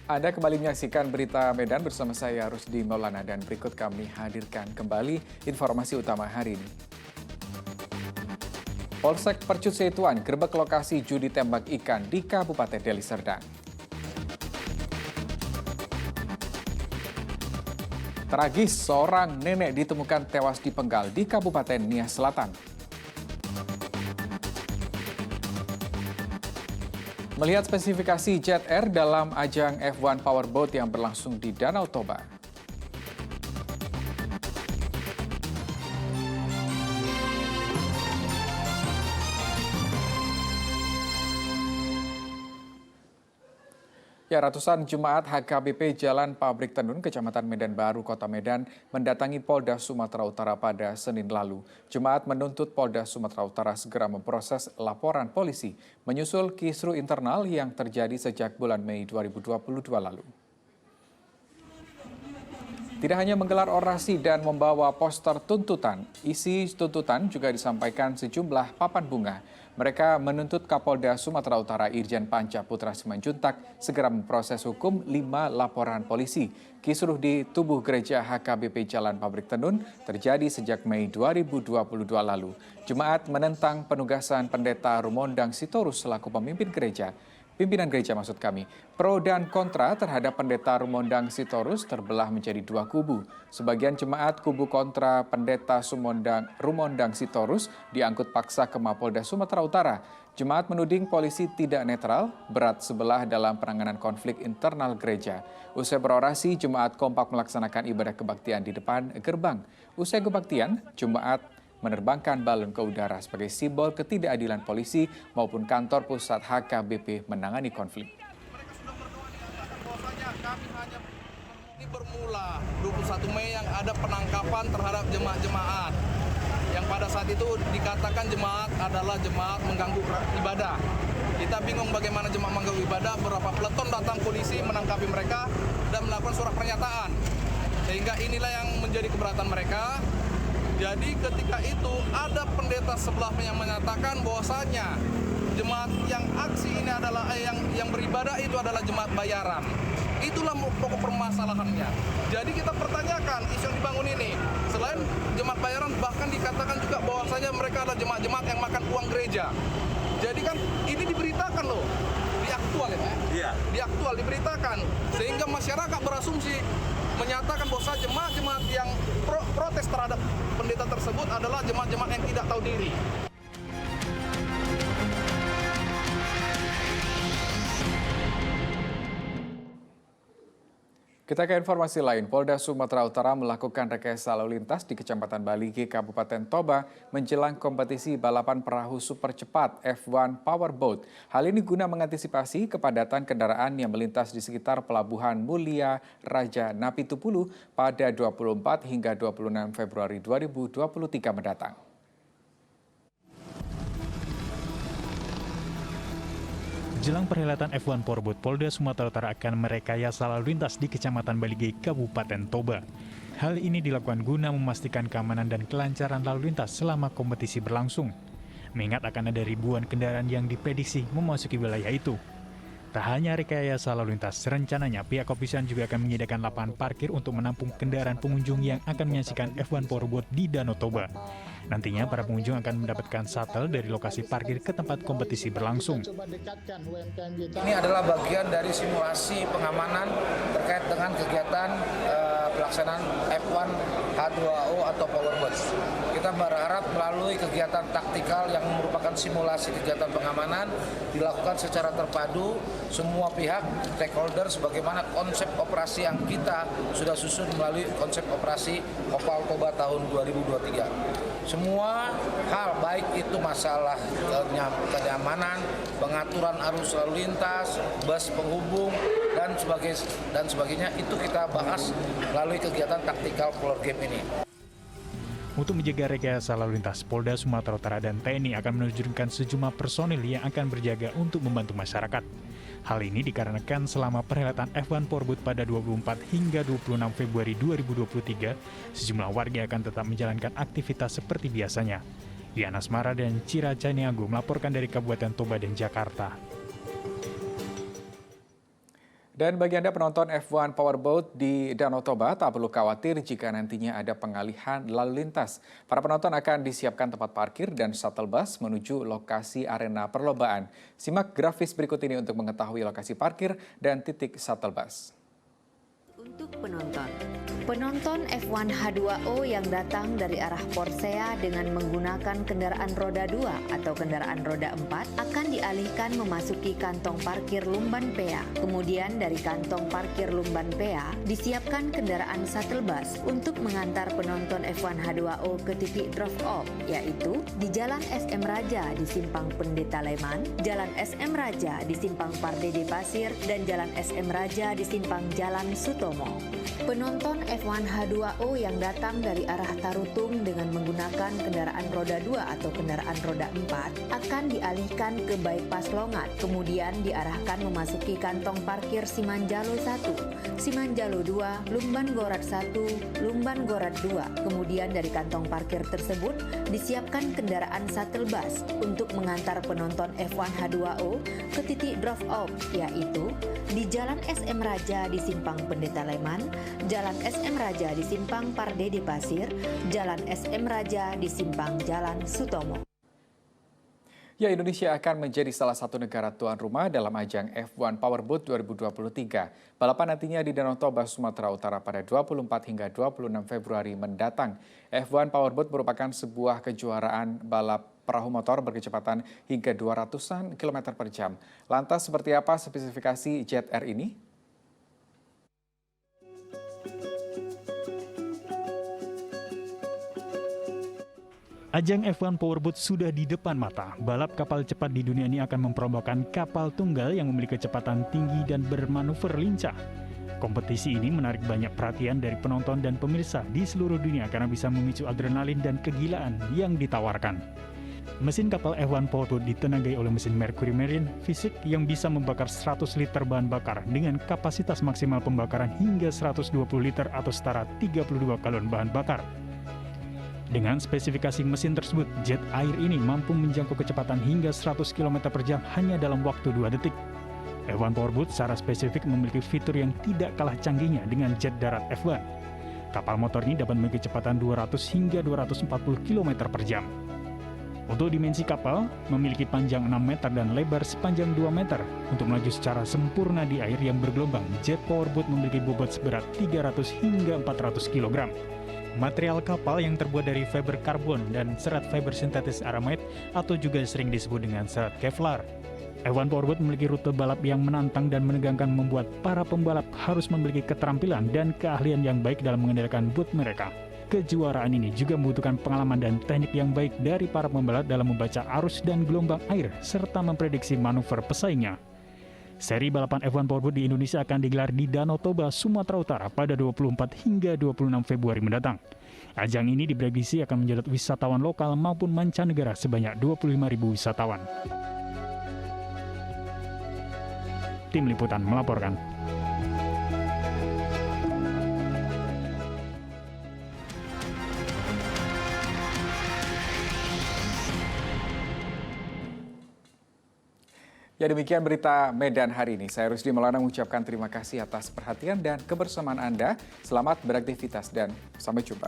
Anda kembali menyaksikan Berita Medan bersama saya Rusdi Maulana dan berikut kami hadirkan kembali informasi utama hari ini. Polsek Percut Setuan gerbek lokasi judi tembak ikan di Kabupaten Deli Serdang. Tragis, seorang nenek ditemukan tewas dipenggal di Kabupaten Nias Selatan. Melihat spesifikasi Jet Air dalam ajang F1 Powerboat yang berlangsung di Danau Toba. Ya, ratusan jemaat HKBP Jalan Pabrik Tenun, Kecamatan Medan Baru, Kota Medan, mendatangi Polda Sumatera Utara pada Senin lalu. Jemaat menuntut Polda Sumatera Utara segera memproses laporan polisi, menyusul kisru internal yang terjadi sejak bulan Mei 2022 lalu. Tidak hanya menggelar orasi dan membawa poster tuntutan, isi tuntutan juga disampaikan sejumlah papan bunga. Mereka menuntut Kapolda Sumatera Utara Irjen Panca Putra Simanjuntak segera memproses hukum 5 laporan polisi. Kisruh di tubuh gereja HKBP Jalan Pabrik Tenun terjadi sejak Mei 2022 lalu. Jemaat menentang penugasan Pendeta Rumondang Sitorus selaku pemimpin gereja. Pimpinan gereja maksud kami, pro dan kontra terhadap Pendeta Rumondang Sitorus terbelah menjadi dua kubu. Sebagian jemaat kubu kontra Pendeta Rumondang Sitorus diangkut paksa ke Mapolda Sumatera Utara. Jemaat menuding polisi tidak netral, berat sebelah dalam penanganan konflik internal gereja. Usai berorasi, jemaat kompak melaksanakan ibadah kebaktian di depan gerbang. Usai kebaktian, jemaat menerbangkan balon ke udara sebagai simbol ketidakadilan polisi maupun kantor pusat HKBP menangani konflik. Ini bermula 21 Mei yang ada penangkapan terhadap jemaat-jemaat yang pada saat itu dikatakan jemaat adalah jemaat mengganggu ibadah. Kita bingung bagaimana jemaat mengganggu ibadah, berapa peleton datang polisi menangkapi mereka dan melakukan surat pernyataan. Sehingga inilah yang menjadi keberatan mereka. Jadi ketika itu ada pendeta sebelah yang menyatakan bahwasanya jemaat yang aksi ini adalah yang beribadah itu adalah jemaat bayaran. Itulah pokok permasalahannya. Jadi kita pertanyakan isu yang dibangun ini. Selain jemaat bayaran bahkan dikatakan juga bahwasanya mereka adalah jemaat-jemaat yang makan uang gereja. Jadi kan ini diberitakan loh. Di aktual ya Pak? Iya. Di aktual diberitakan. Sehingga masyarakat berasumsi menyatakan bahwa jemaat-jemaat yang protes terhadap pendeta tersebut adalah jemaat-jemaat yang tidak tahu diri. Kita ke informasi lain, Polda Sumatera Utara melakukan rekayasa lalu lintas di Kecamatan Baligi, Kabupaten Toba menjelang kompetisi balapan perahu super cepat F1 Powerboat. Hal ini guna mengantisipasi kepadatan kendaraan yang melintas di sekitar Pelabuhan Mulia Raja Napitupulu pada 24 hingga 26 Februari 2023 mendatang. Jelang perhelatan F1 Powerboat, Polda Sumatera Utara akan merekayasa lalu lintas di Kecamatan Baligi, Kabupaten Toba. Hal ini dilakukan guna memastikan keamanan dan kelancaran lalu lintas selama kompetisi berlangsung. Mengingat akan ada ribuan kendaraan yang diprediksi memasuki wilayah itu. Tak hanya rekayasa lalu lintas, rencananya pihak kepolisian juga akan menyediakan lapangan parkir untuk menampung kendaraan pengunjung yang akan menyaksikan F1 Powerboat di Danau Toba. Nantinya para pengunjung akan mendapatkan shuttle dari lokasi parkir ke tempat kompetisi berlangsung. Ini adalah bagian dari simulasi pengamanan terkait dengan kegiatan pelaksanaan F1 H2O atau Powerboat. Kita berharap melalui kegiatan taktikal yang merupakan simulasi kegiatan pengamanan dilakukan secara terpadu semua pihak stakeholder sebagaimana konsep operasi yang kita sudah susun melalui konsep operasi Opal Toba tahun 2023. Semua hal baik itu masalah kenyamanan, pengaturan arus lalu lintas, bus penghubung dan sebagainya itu kita bahas melalui kegiatan taktikal floor game ini. Untuk menjaga rekayasa lalu lintas, Polda Sumatera Utara dan TNI akan menerjunkan sejumlah personil yang akan berjaga untuk membantu masyarakat. Hal ini dikarenakan selama perhelatan F1 Powerboat pada 24 hingga 26 Februari 2023, sejumlah warga akan tetap menjalankan aktivitas seperti biasanya. Diana Asmara dan Cira Caniago melaporkan dari Kabupaten Toba dan Jakarta. Dan bagi Anda penonton F1 Powerboat di Danau Toba, tak perlu khawatir jika nantinya ada pengalihan lalu lintas. Para penonton akan disiapkan tempat parkir dan shuttle bus menuju lokasi arena perlombaan. Simak grafis berikut ini untuk mengetahui lokasi parkir dan titik shuttle bus. Untuk penonton F1 H2O yang datang dari arah Porsea dengan menggunakan kendaraan roda 2 atau kendaraan roda 4 akan dialihkan memasuki kantong parkir Lumban Pea. Kemudian dari kantong parkir Lumban Pea disiapkan kendaraan shuttle bus untuk mengantar penonton F1 H2O ke titik drop off, yaitu di Jalan SM Raja di Simpang Pendeta Leman, Jalan SM Raja di Simpang Pardede Pasir, dan Jalan SM Raja di Simpang Jalan Sutomo. Penonton F1 H2O yang datang dari arah Tarutung dengan menggunakan kendaraan roda 2 atau kendaraan roda 4 akan dialihkan ke bypass Longat, kemudian diarahkan memasuki kantong parkir Simanjalo 1, Simanjalo 2, Lumban Gorat 1, Lumban Gorat 2. Kemudian dari kantong parkir tersebut disiapkan kendaraan shuttle bus untuk mengantar penonton F1 H2O ke titik drop off, yaitu di Jalan SM Raja di Simpang Pendeta Leman, Jalan SM Raja di Simpang Pardede Pasir, Jalan SM Raja di Simpang Jalan Sutomo. Ya, Indonesia akan menjadi salah satu negara tuan rumah dalam ajang F1 Powerboat 2023. Balapan nantinya di Danau Toba, Sumatera Utara pada 24 hingga 26 Februari mendatang. F1 Powerboat merupakan sebuah kejuaraan balap perahu motor berkecepatan hingga 200-an km per jam. Lantas seperti apa spesifikasi Jet Air ini? Ajang F1 Powerboat sudah di depan mata. Balap kapal cepat di dunia ini akan memperombakan kapal tunggal yang memiliki kecepatan tinggi dan bermanuver lincah. Kompetisi ini menarik banyak perhatian dari penonton dan pemirsa di seluruh dunia karena bisa memicu adrenalin dan kegilaan yang ditawarkan. Mesin kapal F1 Powerboat ditenagai oleh mesin Mercury Marine Fisik yang bisa membakar 100 liter bahan bakar dengan kapasitas maksimal pembakaran hingga 120 liter atau setara 32 galon bahan bakar. Dengan spesifikasi mesin tersebut, Jet Air ini mampu menjangkau kecepatan hingga 100 km per jam hanya dalam waktu 2 detik. F1 Powerboat secara spesifik memiliki fitur yang tidak kalah canggihnya dengan jet darat F1. Kapal motor ini dapat memiliki kecepatan 200 hingga 240 km per jam. Untuk dimensi kapal, memiliki panjang 6 meter dan lebar sepanjang 2 meter. Untuk melaju secara sempurna di air yang bergelombang, Jet Powerboat memiliki bobot seberat 300 hingga 400 kg. Material kapal yang terbuat dari fiber karbon dan serat fiber sintetis aramid atau juga sering disebut dengan serat Kevlar. F1 Powerboat memiliki rute balap yang menantang dan menegangkan membuat para pembalap harus memiliki keterampilan dan keahlian yang baik dalam mengendalikan boot mereka. Kejuaraan ini juga membutuhkan pengalaman dan teknik yang baik dari para pembalap dalam membaca arus dan gelombang air serta memprediksi manuver pesaingnya. Seri balapan F1 Powerboat di Indonesia akan digelar di Danau Toba, Sumatera Utara pada 24 hingga 26 Februari mendatang. Ajang ini diprediksi akan menjadi wisatawan lokal maupun mancanegara sebanyak 25.000 wisatawan. Tim Liputan melaporkan. Ya, demikian berita Medan hari ini. Saya Rusdi Maulana mengucapkan terima kasih atas perhatian dan kebersamaan Anda. Selamat beraktivitas dan sampai jumpa.